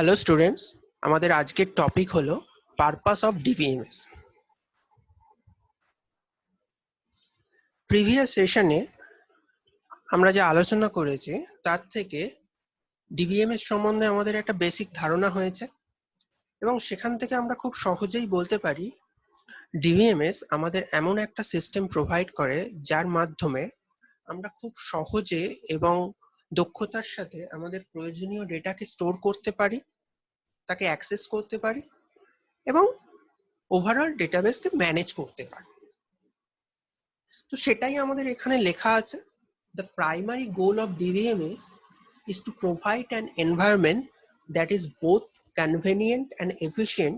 Hello students, আমাদের আজকের topic হলো পারপাস অফ ডিবিএমএস। প্রিভিয়াস সেশনে আমরা যা আলোচনা করেছি তার থেকে ডিবিএমএস সম্বন্ধে আমাদের একটা বেসিক ধারণা হয়েছে এবং সেখান থেকে আমরা খুব সহজেই বলতে পারি ডিবিএমএস আমাদের এমন একটা সিস্টেম প্রোভাইড করে যার মাধ্যমে আমরা খুব সহজে এবং দক্ষতার সাথে আমাদের প্রয়োজনীয় ডেটাকে স্টোর করতে পারি, তাকে অ্যাক্সেস করতে পারি এবং ওভারঅল ডেটাবেসকে ম্যানেজ করতে পারি। তো সেটাই আমাদের এখানে লেখা আছে। The primary goal of DBMS is to provide an environment that is both convenient and efficient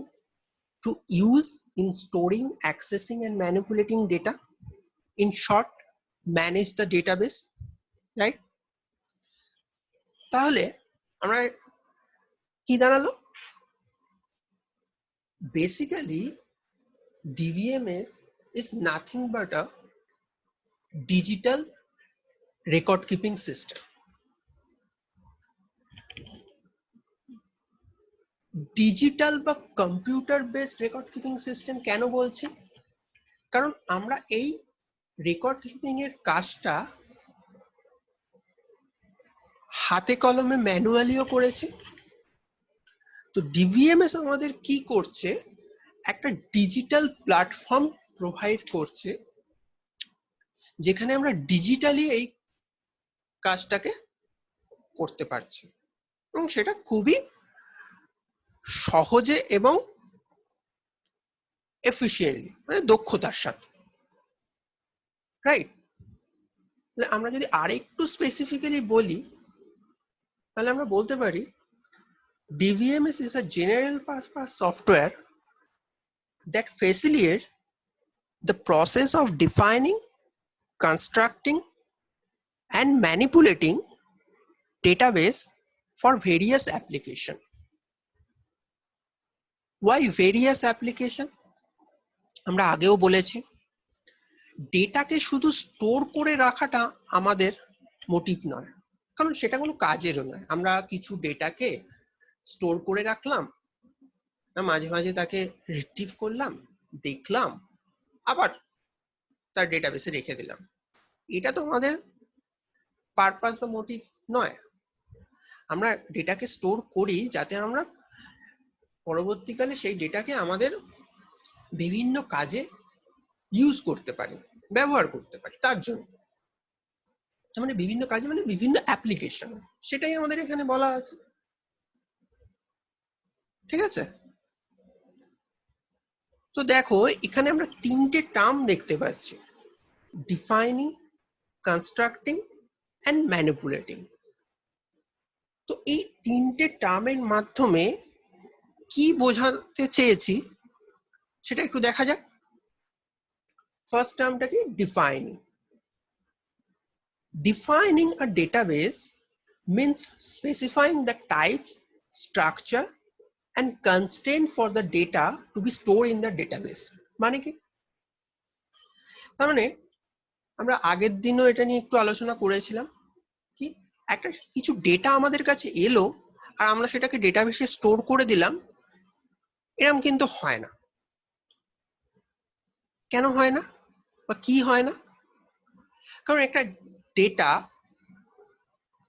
to use in storing, accessing and manipulating data. In short, manage the database, right? তাহলে আমরা কি দাঁড়ালো? Basically, DBMS is nothing but a digital record keeping system. Digital বা computer based record keeping system কেন বলছি? কারণ আমরা এই রেকর্ড কিপিং এর কাজটা হাতে কলমে ম্যানুয়ালিও করেছি। তো ডিবিএমএস আমাদের কি করছে, একটা ডিজিটাল প্ল্যাটফর্ম প্রোভাইড করছে যেখানে আমরা ডিজিটালি এই কাজটাকে করতে পারছি এবং সেটা খুবই সহজে এবং এফিশিয়েন্টলি, মানে দক্ষতার সাথে, রাইট? আমরা যদি আরেকটু স্পেসিফিক্যালি বলি তাহলে আমরা বলতে পারি DBMS is a general purpose software that facilitates the process of defining, constructing and manipulating database for various application. Why various application? আমরা আগেও বলেছি ডেটাকে শুধু স্টোর করে রাখাটা আমাদের মোটিভ নয়, কারণ সেটা কোনো কাজেরও নয়। আমরা কিছু ডেটাকে স্টোর করে রাখলাম, মাঝে মাঝে তাকে রিট্রিভ করলাম, দেখলাম, আবার তার ডেটাবেসে রেখে দিলাম। এটা তো আমাদের পারপাস বা মোটিভ নয়। আমরা ডেটাকে স্টোর করি যাতে আমরা পরবর্তীকালে সেই ডেটাকে আমাদের বিভিন্ন কাজে ইউজ করতে পারি, ব্যবহার করতে পারি। তার জন্য মানে বিভিন্ন কাজে, মানে বিভিন্ন অ্যাপ্লিকেশন, সেটাই আমাদের এখানে বলা আছে। ঠিক আছে? তো দেখো এখানে আমরা তিনটে টার্ম দেখতে পাচ্ছি: ডিফাইনিং, কনস্ট্রাক্টিং অ্যান্ড ম্যানিপুলেটিং। তো এই তিনটে টার্মের মাধ্যমে কি বোঝাতে চেয়েছি সেটা একটু দেখা যাক। ফার্স্ট টার্মটা কি? Defining. Defining a database means specifying the types, structure and constraint for the data to be stored in the database. মানে কি? তার মানে আমরা আগের দিনও এটা নিয়ে একটু আলোচনা করেছিলাম কি একটা কিছু ডেটা আমাদের কাছে এলো আর আমরা সেটাকে ডেটাবেসে স্টোর করে দিলাম, এরকম কিন্তু হয় না। কেন হয় না বা কি হয় না? কারণ একটা ডেটা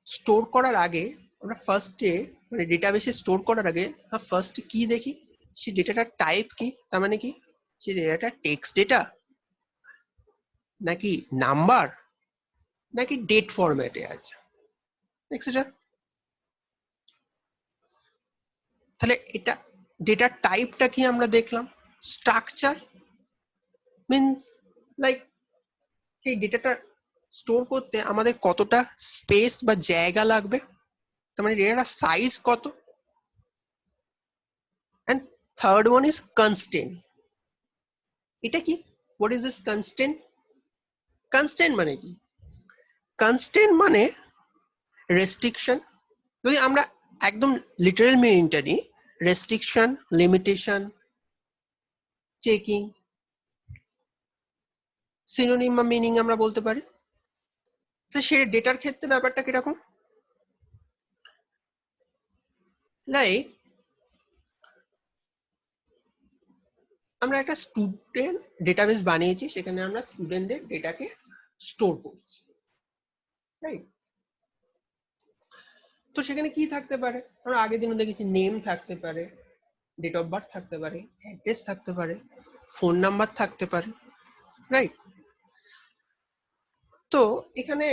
স্টোর করার আগে আমরা ফার্স্টে, মানে ডেটাবেসে স্টোর করার আগে ফার্স্টে কি দেখি, সেই ডেটাটার টাইপ কি। তার মানে কি সেই ডেটাটা টেক্সট ডেটা নাকি নাম্বার নাকি ডেট ফরম্যাটে আছে, এক্সেট্রা। তাহলে এটা ডেটার টাইপটা কি আমরা দেখলাম। স্ট্রাকচার মিনস লাইক সেই ডেটাটা স্টোর করতে আমাদের কতটা স্পেস বা জায়গা লাগবে, তার মানে ডেটাটার সাইজ কত। and third one is constraint. এটা কি? what is this constraint? constraint মানে কি? constraint মানে রেস্ট্রিকশন। যদি আমরা একদম লিটারাল মিনিংটা নিই, রেস্ট্রিকশন, লিমিটেশন, চেকিং, সিনোনিম বা মিনিং আমরা বলতে পারি। তো সেই ডেটার ক্ষেত্রে ব্যাপারটা কিরকম? লাইক আমরা একটা স্টুডেন্ট ডেটাবেস বানিয়েছি, সেখানে আমরা স্টুডেন্টদের ডেটাকে স্টোর করছি, রাইট? তো সেখানে কি থাকতে পারে? আমরা আগের দিনও দেখেছি নেম থাকতে পারে, ডেট অফ বার্থ থাকতে পারে, অ্যাড্রেস থাকতে পারে, ফোন নাম্বার থাকতে পারে, রাইট? তো এখানে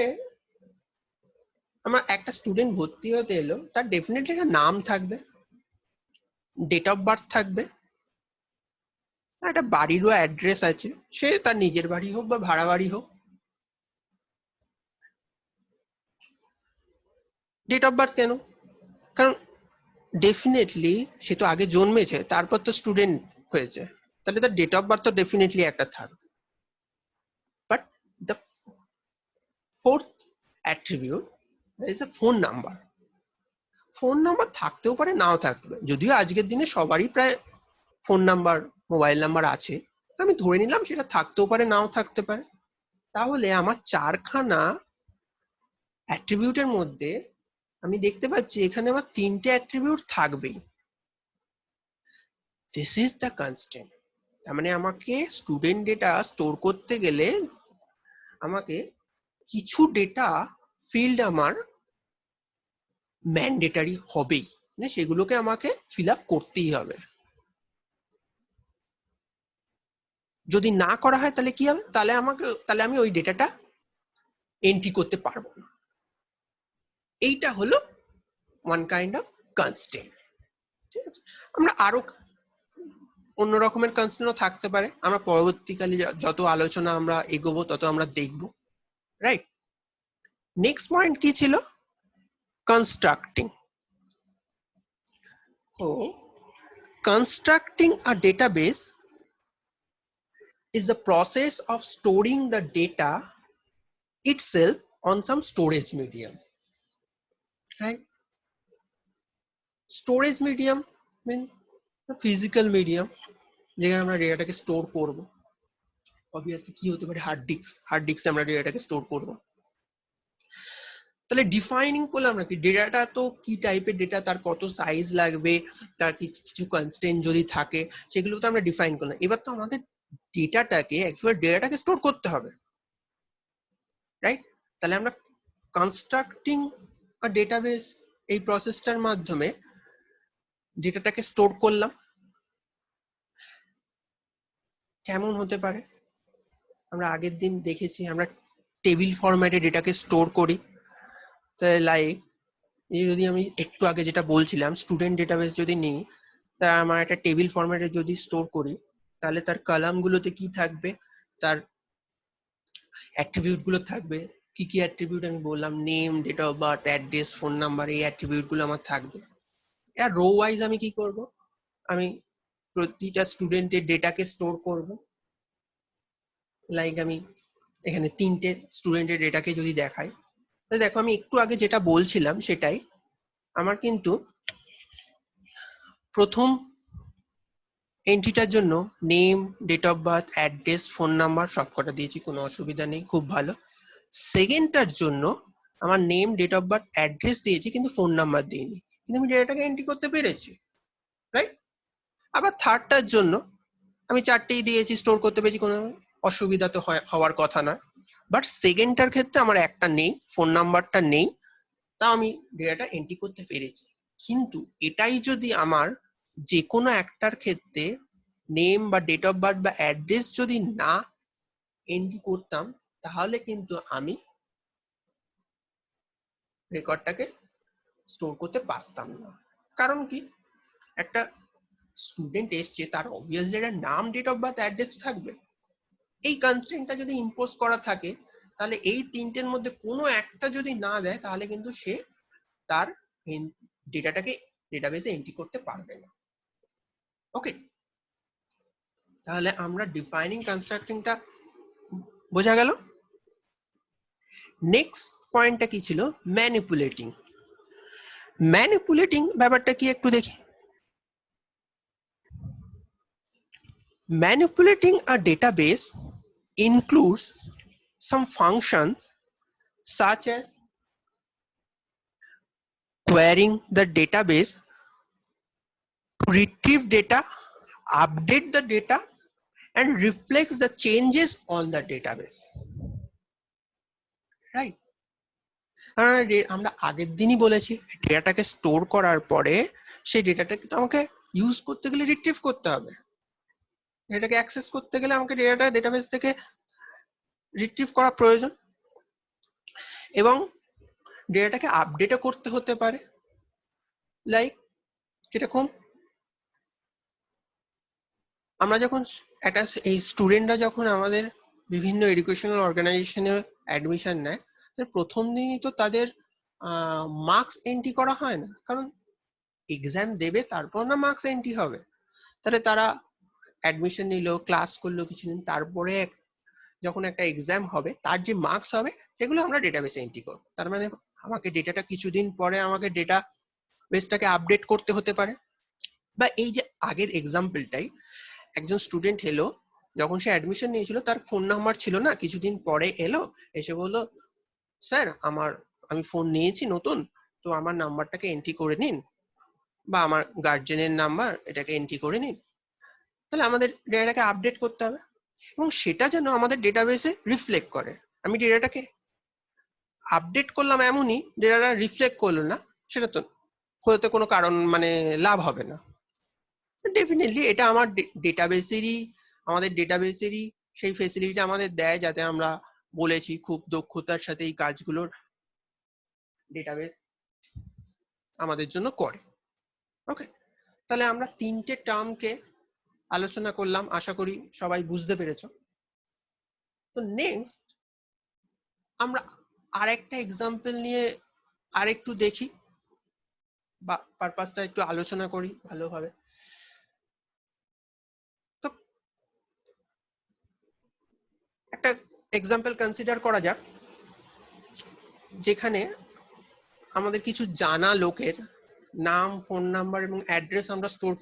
আমার একটা স্টুডেন্ট ভর্তি হতে এলো, তার ডেফিনেটলি একটা নাম থাকবে, ডেট অফ বার্থ থাকবে, একটা বাড়িরও অ্যাড্রেস আছে, সে তার নিজের বাড়ি হোক বা ভাড়া বাড়ি হোক। ডেট অফ বার্থ কেন? কারণ ডেফিনেটলি সে তো আগে জন্মেছে, তারপর তো স্টুডেন্ট হয়েছে, তাহলে তার ডেট অফ বার্থ তো ডেফিনেটলি একটা থাকবে। But the fourth attribute is a phone number. Phone number থাকতেও পারে, নাও থাকবে, যদিও আজকের দিনে সবারই প্রায় ফোন নাম্বার, মোবাইল নাম্বার আছে, আমি ধরে নিলাম সেটা থাকতেও পারে, নাও থাকতে পারে। তাহলে আমার চারখানা অ্যাট্রিবিউটের মধ্যে আমি দেখতে পাচ্ছি এখানে আমার তিনটে অ্যাট্রিবিউট থাকবেই। This is the constant. তার মানে আমাকে স্টুডেন্ট ডেটা স্টোর করতে গেলে আমাকে কিছু ডেটা ফিল্ড আমার ম্যান্ডেটারি হবেই, মানে সেগুলোকে আমাকে ফিল আপ করতেই হবে। যদি না করা হয় তাহলে কি হবে? তাহলে আমি ওই ডেটাটা এন্ট্রি করতে পারবো না। এইটা হলো ওয়ান কাইন্ড অফ কনস্ট্যান্ট। ঠিক আছে, আমরা আরো অন্য রকমের কনস্ট্যান্টও থাকতে পারে, আমরা পরবর্তীকালে যত আলোচনা আমরা এগোবো তত আমরা দেখবো, রাইট? নেক্সট পয়েন্ট কি ছিল? কনস্ট্রাক্টিং। তো constructing a database is the process of storing the data itself on some storage medium, right? Storage medium means a physical medium যেখানে আমরা ডেটাটাকে স্টোর করব। অবভিয়াসলি কি হতে পারে? হার্ড ডিস্কে আমরা ডেটাটাকে স্টোর করব। তাহলে ডিফাইনিং করলে আমরা কি, ডেটাটা তো কি টাইপের ডেটা, তার কত সাইজ লাগবে, তার কিছু কনস্ট্রেন্ট যদি থাকে সেগুলো তো আমরা ডিফাইন করলাম। এবার তো আমাদের ডেটাটাকে স্টোর করতে হবে, রাইট? তাহলে আমরা কনস্ট্রাক্টিং আ ডেটাবেস এই প্রসেসটার মাধ্যমে ডেটাটাকে স্টোর করলাম। কেমন হতে পারে? আমরা আগের দিন দেখেছি আমরা টেবিল ফরম্যাটে ডেটাকে স্টোর করি। তাহলে লাইক যদি আমি একটু আগে যেটা বলছিলাম, স্টুডেন্ট ডেটাবেস যদি নিই, তা আমার একটা টেবিল ফরম্যাটে যদি স্টোর করি, তাহলে তার কলামগুলোতে কি থাকবে? তার অ্যাট্রিবিউট গুলো থাকবে। কি কি অ্যাট্রিবিউট আমি বললাম? Name, date of birth, address, phone number, এই অ্যাট্রিবিউট গুলো আমার থাকবে। আর রো ওয়াইজ আমি কি করব? আমি প্রতিটা স্টুডেন্টের ডেটাকে স্টোর করব। লাইক আমি এখানে তিনটে স্টুডেন্টের ডেটাকে যদি দেখাই, তাহলে দেখো আমি একটু আগে যেটা বলছিলাম সেটাই আমার কিন্তু প্রথম এন্ট্রিটার জন্য name, date of birth, address, phone number সবকটা দিয়েছি, কোনো অসুবিধা নেই, খুব ভালো। সেকেন্ডটার জন্য আমার name, date of birth, address দিয়েছি, কিন্তু ফোন নাম্বার দিইনি, কিন্তু আমি ডেটাটাকে এন্ট্রি করতে পেরেছি, রাইট? আবার থার্ডটার জন্য আমি চারটেই দিয়েছি, স্টোর করতে পেরেছি, কোনো অসুবিধা তো হওয়ার কথা না। বাট সেকেন্ডটার ক্ষেত্রে আমার একটা নেই, ফোন নাম্বারটা নেই, তাও আমি ডেটাটা এন্ট্রি করতে পেরেছি। কিন্তু এটাই যদি আমার যে কোনো একটার ক্ষেত্রে নেম বা ডেট অফ বার্থ বা অ্যাড্রেস যদি না এন্ট্রি করতাম, তাহলে কিন্তু আমি রেকর্ডটাকে স্টোর করতে পারতাম না। কারণ কি, একটা স্টুডেন্ট এসছে, তার অবভিয়াসলি একটা নাম, ডেট অফ বার্থ, অ্যাড্রেস থাকবে। এই কনস্ট্রেন্টটা যদি ইম্পোজ করা থাকে, তাহলে এই তিনটের মধ্যে কোনো একটা যদি না দেয়, তাহলে কিন্তু সে তার ডেটাটাকে ডেটাবেসে এন্ট্রি করতে পারবে না। ওকে, তাহলে আমরা ডিফাইনিং কনস্ট্রাক্টিংটা বোঝা গেল। নেক্সট পয়েন্টটা কি ছিল? ম্যানিপুলেটিং। ম্যানিপুলেটিং ব্যাপারটা কি একটু দেখি। Manipulating a database includes some functions such as querying the database to retrieve data, update the data, and reflects the changes on the database, right? আমরা আগের দিনই বলেছি ডেটাটাকে স্টোর করার পরে সেই ডেটাটাকে তো আমাকে ইউজ করতে গেলে রিট্রিভ করতে হবে, ডেটাকে অ্যাক্সেস করতে গেলে আমাকে ডেটাটা ডেটাবেস থেকে রিট্রিভ করা প্রয়োজন, এবং ডেটাটাকে আপডেটও করতে হতে পারে। লাইক যেরকম আমরা যখন একটা এই স্টুডেন্টরা যখন আমাদের বিভিন্ন এডুকেশনাল অর্গানাইজেশনে অ্যাডমিশন নেয়, প্রথম দিনই তো তাদের মার্কস এন্ট্রি করা হয় না, কারণ এক্সাম দেবে তারপর না মার্কস এন্ট্রি হবে। তাহলে তারা অ্যাডমিশন নিল, ক্লাস করলো কিছুদিন, তারপরে যখন একটা এক্সাম হবে তার যে মার্কস হবে সেগুলো আমরা ডেটাবেসে এন্ট্রি করবো। তার মানে আমাকে ডেটাটা কিছুদিন পরে আমাকে ডেটা বেসটাকে আপডেট করতে হতে পারে। বা এই যে আগের এক্সাম্পলটাই, একজন স্টুডেন্ট এলো, যখন সে অ্যাডমিশন নিয়েছিল তার ফোন নাম্বার ছিল না, কিছুদিন পরে এলো, এসে বললো স্যার আমি ফোন নিয়েছি নতুন, তো আমার নাম্বারটাকে এন্ট্রি করে নিন, বা আমার গার্জেনের নাম্বার এটাকে এন্ট্রি করে নিন। তাহলে আমাদের ডেটাটাকে আপডেট করতে হবে, এবং সেটা যেন আমাদের ডেটাবেসে রিফ্লেক্ট করে। আমি ডেটাটাকে আপডেট করলাম এমনই ডেটাটা রিফ্লেক্ট করলো না, সেটা তো হতে কোনো কারণ মানে লাভ হবে না। ডেফিনেটলি এটা আমাদের ডেটাবেসেরই সেই ফেসিলিটিটা আমাদের দেয়, যাতে আমরা বলেছি খুব দক্ষতার সাথে এই কাজগুলোর ডেটাবেস আমাদের জন্য করে। ওকে, তাহলে আমরা তিনটে টার্মকে আলোচনা করলাম, আশা করি সবাই বুঝতে পেরেছো। তো নেক্সট আমরা আরেকটা এক্সাম্পল নিয়ে আরেকটু দেখি, বা পারপাসটা একটু আলোচনা করি ভালোভাবে। তো একটা এক্সাম্পল কনসিডার করা যাক, যেখানে আমাদের কিছু জানা লোকের নাম, ফোন নাম্বার এবং অ্যাড্রেস আমরা স্টোর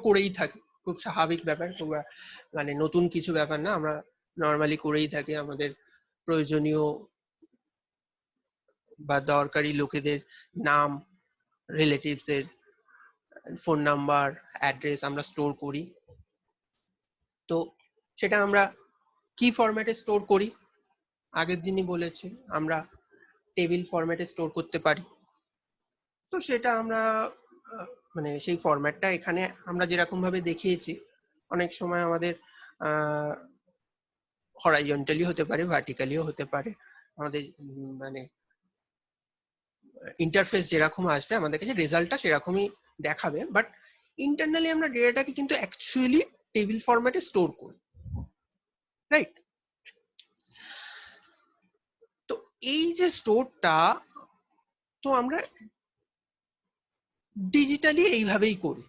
করেই থাকি, খুব স্বাভাবিক ব্যাপার, খুব মানে নতুন কিছু ব্যাপার না, আমরা নর্মালি করেই থাকি। আমাদের প্রয়োজনীয় বা দরকারি লোকেদের নাম, রিলেটিভস এর ফোন নাম্বার, অ্যাড্রেস আমরা স্টোর করি। তো সেটা আমরা কি ফরম্যাটে স্টোর করি? আগের দিনই বলেছি আমরা টেবিল ফরম্যাটে স্টোর করতে পারি। তো সেটা আমরা মানে সেই ফরম্যাটটা এখানে আমরা যেরকম ভাবে দেখিয়েছি, অনেক সময় আমাদের হরাইজন্টালি হতে পারে, ভার্টিক্যালিও হতে পারে। আমাদের মানে ইন্টারফেস যেরকম আসবে আমাদের কাছে রেজাল্টটা সেরকমই দেখাবে, বাট ইন্টারনালি আমরা ডেটাটাকে কিন্তু অ্যাকচুয়ালি টেবিল ফরম্যাটে স্টোর করি, রাইট? তো এই যে স্টোরটা, তো আমরা ডিজিটালি এইভাবেই করি।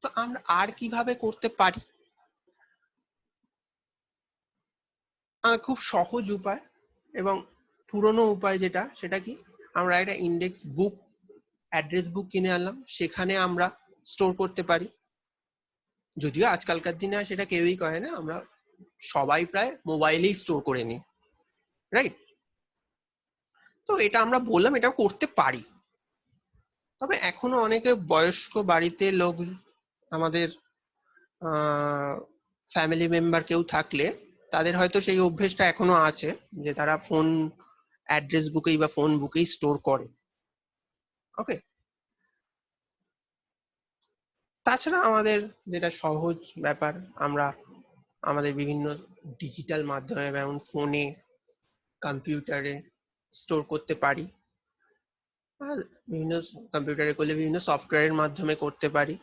তো আমরা আর কিভাবে করতে পারি? খুব সহজ উপায় এবং পুরনো উপায় যেটা, সেটা কি, আমরা একটা ইন্ডেক্স বুক, অ্যাড্রেস বুক কিনে আনলাম, সেখানে আমরা স্টোর করতে পারি। যদিও আজকালকার দিনে সেটা কেউই করে না, আমরা সবাই প্রায় মোবাইলেই স্টোর করে নিই, রাইট? তো এটা আমরা বললাম এটা করতে পারি। তবে এখনো অনেকে বয়স্ক বাড়িতে লোক, আমাদের ফ্যামিলি মেম্বার কেউ থাকলে তাদের হয়তো সেই অভ্যেসটা এখনো আছে, যে তারা ফোন অ্যাড্রেস বুকেই বা ফোন বুকেই স্টোর করে। ওকে, তাছাড়া আমাদের যেটা সহজ ব্যাপার, আমরা আমাদের বিভিন্ন ডিজিটাল মাধ্যমে যেমন ফোনে, কম্পিউটারে স্টোর করতে পারি, আর বিভিন্ন কম্পিউটারে করলে বিভিন্ন সফটওয়্যারের মাধ্যমে করতে পারি।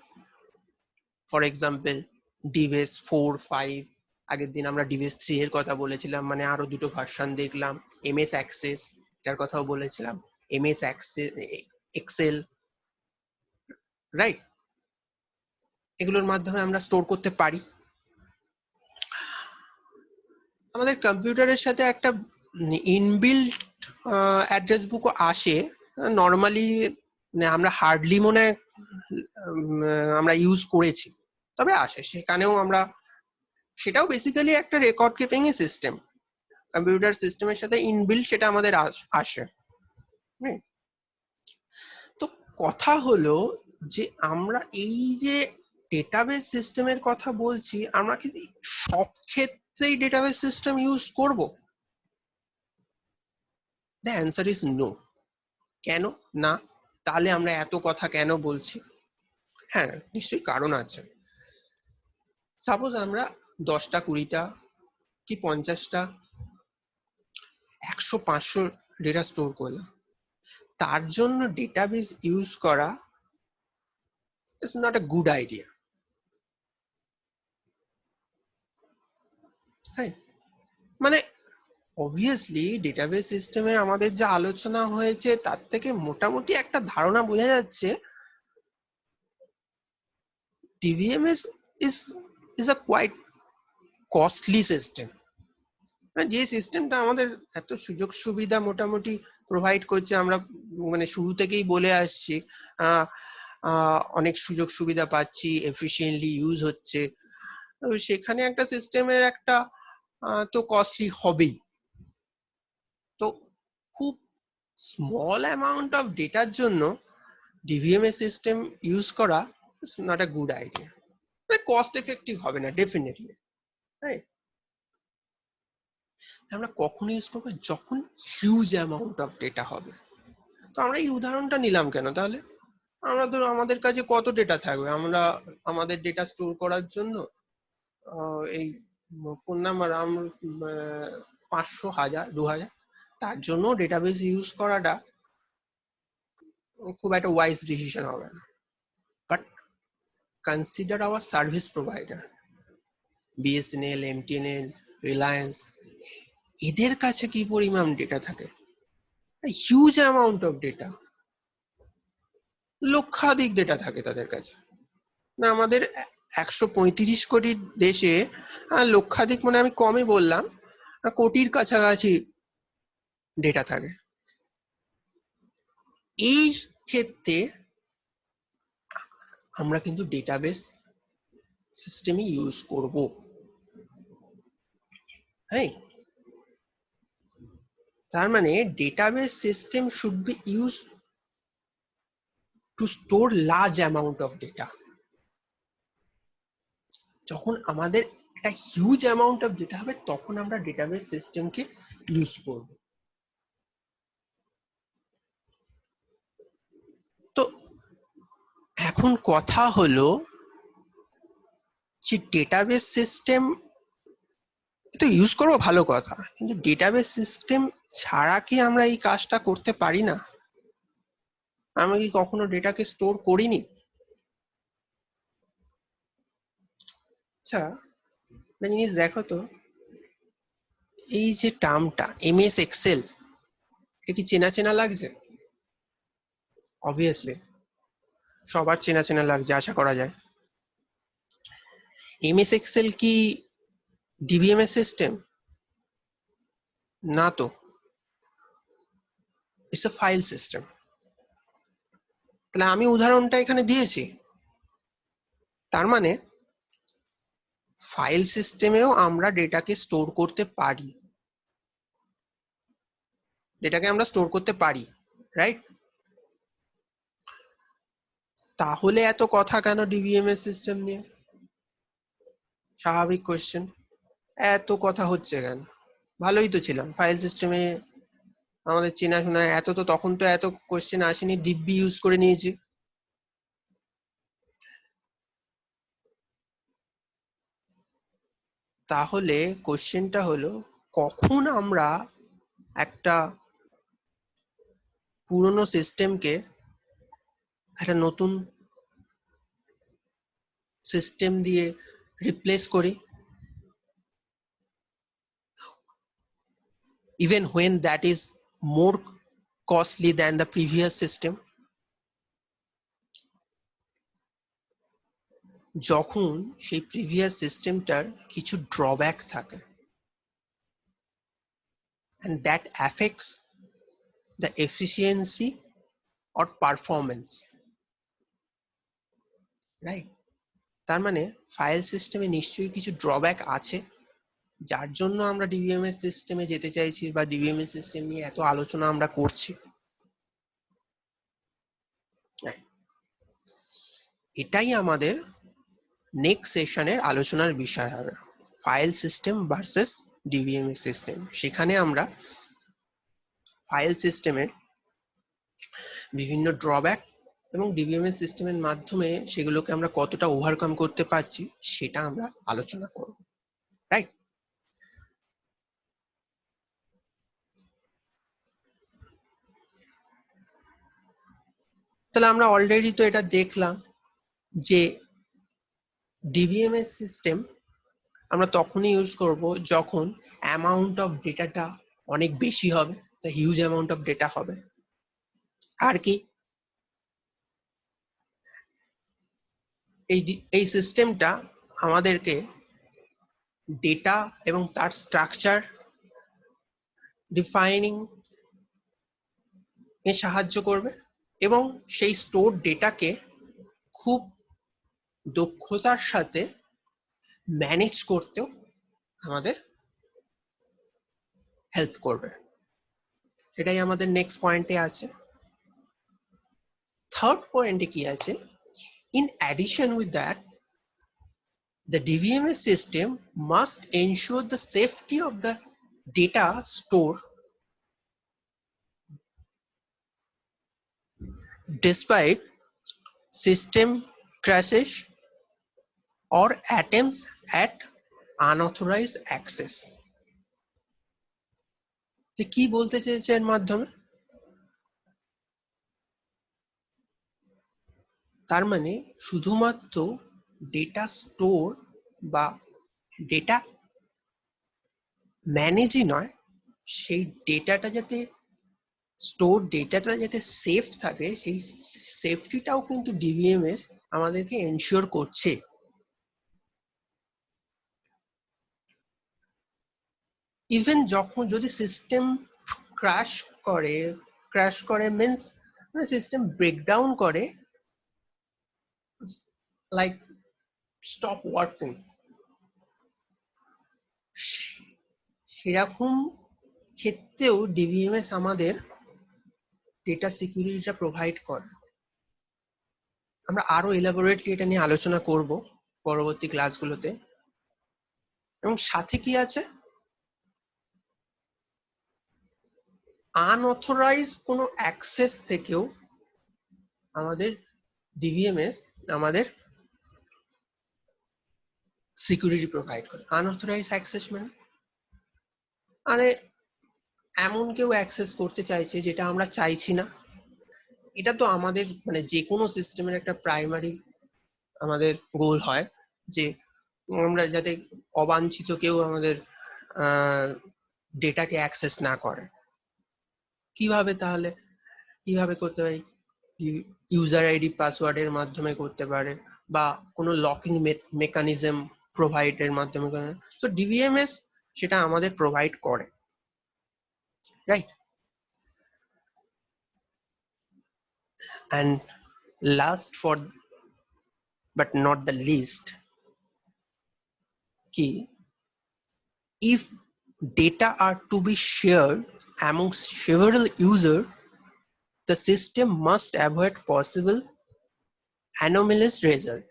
ফর এক্সাম্পল ডিভিএস 4, 5, আগের দিন আমরা ডিভিএস 3 এর কথা বলেছিলাম, মানে আরো দুটো ভার্সন দেখলাম। এমএস অ্যাক্সেস এটার কথাও বলেছিলাম, এমএস অ্যাক্সেস, এক্সেল, রাইট? এগুলোর মাধ্যমে আমরা স্টোর করতে পারি। আমাদের কম্পিউটারের সাথে একটা ইনবিল্ট অ্যাড্রেস বুকও আসে, নর্মালি আমরা হার্ডলি মনে হয় আমরা ইউজ করেছি, তবে আসে সেখানেও আমরা, সেটাও বেসিক্যালি একটা রেকর্ড কিপিং এর সিস্টেম, কম্পিউটার সিস্টেমের সাথে ইনবিল্ট সেটা আমাদের আসে। তো কথা হলো যে আমরা এই যে ডেটাবেস সিস্টেমের কথা বলছি, আমরা কি সব ক্ষেত্রেই ডেটাবেস সিস্টেম ইউজ করব? The answer is no. কেন না? তাহলে আমরা এত কথা কেন বলছি? হ্যাঁ, নিশ্চয়ই কারণ আছে। সাপোজ আমরা 10টা 20টা কি 50টা 100 500 ডেটা স্টোর করলাম, তার জন্য ডেটাবেস ইউজ করা is not a good idea. হ্যাঁ, মানে অবভিয়াসলি ডেটাবেস সিস্টেমের আমাদের যা আলোচনা হয়েছে তার থেকে মোটামুটি একটা ধারণা বোঝা যাচ্ছে DBMS is is a quite costly system. যে সিস্টেমটা আমাদের এত সুযোগ সুবিধা মোটামুটি প্রোভাইড করছে, আমরা মানে শুরু থেকেই বলে আসছি অনেক সুযোগ সুবিধা পাচ্ছি, এফিশিয়েন্টলি ইউজ হচ্ছে, তো সেখানে একটা সিস্টেমের একটা তো কস্টলি হবেই। তো খুব স্মল অ্যামাউন্ট অফ ডেটার জন্য ডিভিএমএস সিস্টেম ইউজ করা is not a good idea. Cost effective হবে না ডেফিনেটলি। রাইট? আমরা কখন ইউজ করবো? যখন হিউজ অ্যামাউন্ট অফ ডেটা হবে। তো আমরা এই উদাহরণটা নিলাম কেন তাহলে? আমরা ধরো আমাদের কাছে কত ডেটা থাকবে, আমরা আমাদের ডেটা স্টোর করার জন্য এই ফোন নাম্বার 500 1000 2000, তার জন্য ডেটাবেস ইউজ করাটা খুব একটা ওয়াইজ ডিসিশন হবে না। But consider our service provider, BSNL, MTNL, Reliance, এদের কাছে কি পরিমাণ ডেটা থাকে? হিউজ অ্যামাউন্ট অফ ডেটা, লক্ষাধিক ডেটা থাকে তাদের কাছে। না, আমাদের 135 কোটি দেশে লক্ষাধিক মানে আমি কমই বললাম, কোটির কাছাকাছি ডেটা থাকে। এই ক্ষেত্রে আমরা কিন্তু ডেটাবেস সিস্টেমই ইউজ করব। হ্যাঁ, তার মানে database system should be use to store large amount of data. যখন আমাদের একটা হিউজ অ্যামাউন্ট অফ ডেটা হবে তখন আমরা ডেটাবেস সিস্টেমকে ইউজ করব। তো এখন কথা হলো যে ডেটাবেস সিস্টেম তো ইউজ করবো, ভালো কথা, কিন্তু ডেটাবেস সিস্টেম ছাড়া কি আমরা এই কাজটা করতে পারি না? আমরা কি কখনো ডেটাকে স্টোর করিনি? আচ্ছা, একটা জিনিস দেখো তো, এই যে টার্মটা এমএস এক্সেল, এটা কি চেনা চেনা লাগছে? অবভিয়াসলি সবার চেনা চেনা লাগছে আশা করা যায়। এমএস এক্সেল কি ডিবিএমএস সিস্টেম? না তো, ইটস এ ফাইল সিস্টেম। তাহলে আমি উদাহরণটা এখানে দিয়েছি, তার মানে ফাইল সিস্টেমেও আমরা ডেটাকে স্টোর করতে পারি, ডেটাকে আমরা স্টোর করতে পারি, রাইট? তাহলে এত কথা কেন ডিবিএমএস সিস্টেম নিয়ে? স্বাভাবিক কোশ্চেন, এত কথা হচ্ছে কেন? ভালোই তো ছিলাম ফাইল সিস্টেমে, আমাদের চেনাশোনা, এত তো তখন তো এত কোশ্চেন আসেনি, দিব্যি ইউজ করে নিয়েছি। তাহলে কোশ্চেনটা হলো, কখন আমরা একটা পুরনো সিস্টেমকে একটা নতুন সিস্টেম দিয়ে রিপ্লেস করি, even when that is more costly than the previous system? যখন সেই প্রিভিয়াস সিস্টেমটার কিছু ড্রব্যাক থাকে and that affects the efficiency or performance, right? তার মানে ফাইল সিস্টেমে নিশ্চয়ই কিছু ড্রব্যাক আছে, যার জন্য আমরা ডিবিএমএস সিস্টেমে যেতে চাইছি বা ডিবিএমএস সিস্টেম নিয়ে এত আলোচনা আমরা করছি। এটাই আমাদের নেক্সট সেশনের আলোচনার বিষয় হবে file system versus DBMS system. সেখানে আমরা ফাইল সিস্টেমের বিভিন্ন ড্রব্যাক এবং ডিবিএমএস সিস্টেমের মাধ্যমে সেগুলোকে আমরা কতটা ওভারকাম করতে পারছি সেটা আমরা আলোচনা করব, রাইট? তাহলে আমরা অলরেডি তো এটা দেখলাম যে ডিবিএমএস সিস্টেম আমরা তখনই ইউজ করব যখন অ্যামাউন্ট অফ ডেটাটা অনেক বেশি হবে, হিউজ অ্যামাউন্ট অফ ডেটা হবে। আর কি এই সিস্টেমটা আমাদেরকে ডেটা এবং তার স্ট্রাকচার ডিফাইনিং এ সাহায্য করবে এবং সেই স্টোর ডেটাকে খুব দক্ষতার সাথে ম্যানেজ করতেও আমাদের হেল্প করবে। এটাই আমাদের নেক্সট পয়েন্টে আছে। থার্ড পয়েন্টে কি আছে? In addition with that, the DBMS system must ensure the safety of the data stored despite system crashes or attempts at unauthorized access. কি বলতে চেয়েছে এর মাধ্যমে? তার মানে শুধুমাত্র ডেটা স্টোর বা ডেটা ম্যানেজই নয়, সেই ডেটাটা যাতে স্টোর ডেটাটা যাতে সেফ থাকে সেই সেফটিটাও কিন্তু ডিবিএমএস আমাদেরকে এনশিওর করছে। ইভেন যখন যদি সিস্টেম ক্র্যাশ করে মিন্স সিস্টেম ব্রেকডাউন করে, লাইক স্টপ ওয়ার্কিং, সেরকম ক্ষেত্রেও ডিবিএমএস আমাদের ডেটা সিকিউরিটিটা প্রোভাইড করে। আমরা আরো এলাবোরেটলি এটা নিয়ে আলোচনা করব পরবর্তী ক্লাসগুলোতে। এবং সাথে কি আছে? আনঅথরাইজ কোনো অ্যাক্সেস থেকেও আমাদের ডিবিএমএস আমাদের সিকিউরিটি প্রোভাইড করে। আনঅথরাইজ অ্যাক্সেস মানে এমন কেউ অ্যাক্সেস করতে চাইছে যেটা আমরা চাইছি না। এটা তো আমাদের মানে যে কোনো সিস্টেমের একটা প্রাইমারি আমাদের গোল হয় যে আমরা যাতে অবাঞ্ছিত কেউ আমাদের ডেটাকে অ্যাক্সেস না করে। কিভাবে করতে পারি? ইউজার আইডি পাসওয়ার্ডের মাধ্যমে করতে পারে বা কোনো লকিং মেকানিজম প্রোভাইডের মাধ্যমে। সো ডিবিএমএস সেটা আমাদের প্রোভাইড করে, right? And last but not the least, key, if data are to be shared amongst several users, the system must avoid possible anomalous result.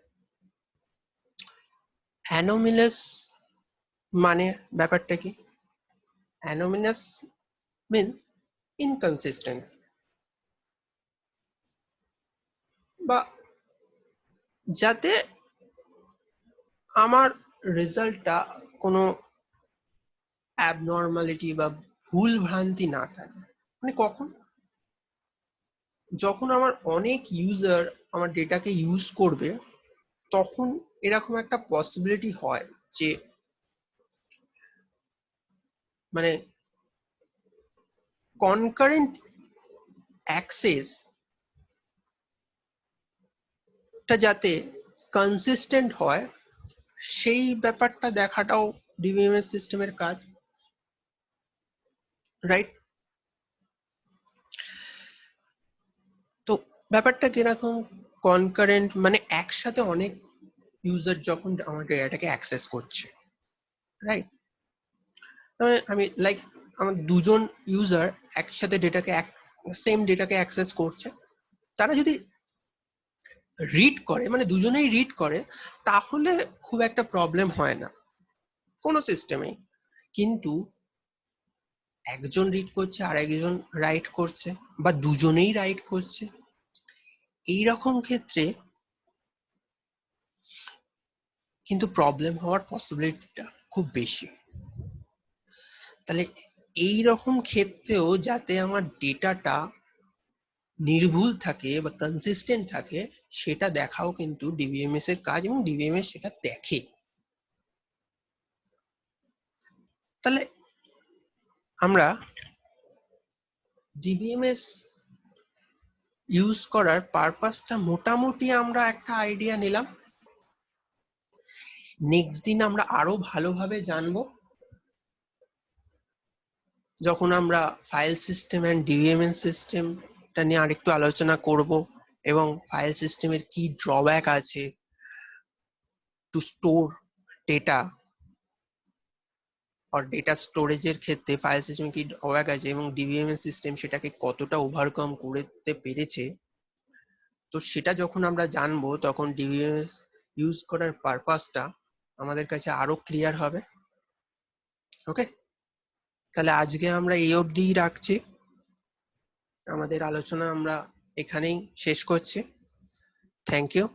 Anomalous মানে ব্যাপারটা কি? Anomalous means inconsistent বা যাতে আমার রেজাল্টটা কোনো অ্যাবনর্মালিটি বা ভুল ভ্রান্তি না থাকে। মানে কখন? যখন আমার অনেক ইউজার আমার ডেটাকে ইউজ করবে তখন এরকম একটা পসিবিলিটি হয় যে মানে কনকারেন্ট অ্যাক্সেস টা যাতে কনসিস্টেন্ট হয় সেই ব্যাপারটা দেখাটাও ডিবিএমএস সিস্টেমের কাজ, রাইট? তো ব্যাপারটা কিরকম? কনকারেন্ট মানে একসাথে অনেক ইউজার যখন আমার ডেটাটাকে অ্যাক্সেস করছে, রাইট? আমি লাইক আমার দুজন ইউজার একসাথে সেম ডেটাকে অ্যাক্সেস করছে, তারা যদি রিড করে, মানে দুজনেই রিড করে, তাহলে খুব একটা প্রবলেম হয় না কোনো সিস্টেমেই। কিন্তু একজন রিড করছে আর একজন রাইট করছে, বা দুজনেই রাইট করছে, এই রকম ক্ষেত্রে কিন্তু প্রবলেম হওয়ার পসিবিলিটিটা খুব বেশি। তাহলে এই রকম ক্ষেত্রেও যাতে আমার ডেটাটা নির্ভুল থাকে বা কনসিস্টেন্ট থাকে, সেটা দেখাও কিন্তু ডিবিএমএস এর কাজ, এবং ডিবিএমএস সেটা দেখে। তাহলে আমরা ডিবিএমএস ইউজ করার পারপাসটা মোটামুটি আমরা একটা আইডিয়া নিলাম। নেক্সট দিন আমরা আরো ভালোভাবে জানবো, যখন আমরা ফাইল সিস্টেম অ্যান্ড ডিবিএমএস সিস্টেমটা নিয়ে আরেকটু আলোচনা করব, এবং ফাইল সিস্টেমের কি ড্রব্যাক আছে টু স্টোর ডেটা, আর ডেটা স্টোরেজের ক্ষেত্রে ফাইল সিস্টেমে কি ড্রব্যাক আছে, এবং ডিবিএমএস সিস্টেম সেটাকে কতটা ওভারকাম করতে পেরেছে। তো সেটা যখন আমরা জানবো, তখন ডিবিএমএস ইউজ করার পারপাসটা আমাদের কাছে আরো ক্লিয়ার হবে। ওকে, তাহলে আজকে আমরা এই অবধিই রাখছি। আমাদের আলোচনা আমরা এখানেই শেষ করছি। Thank you.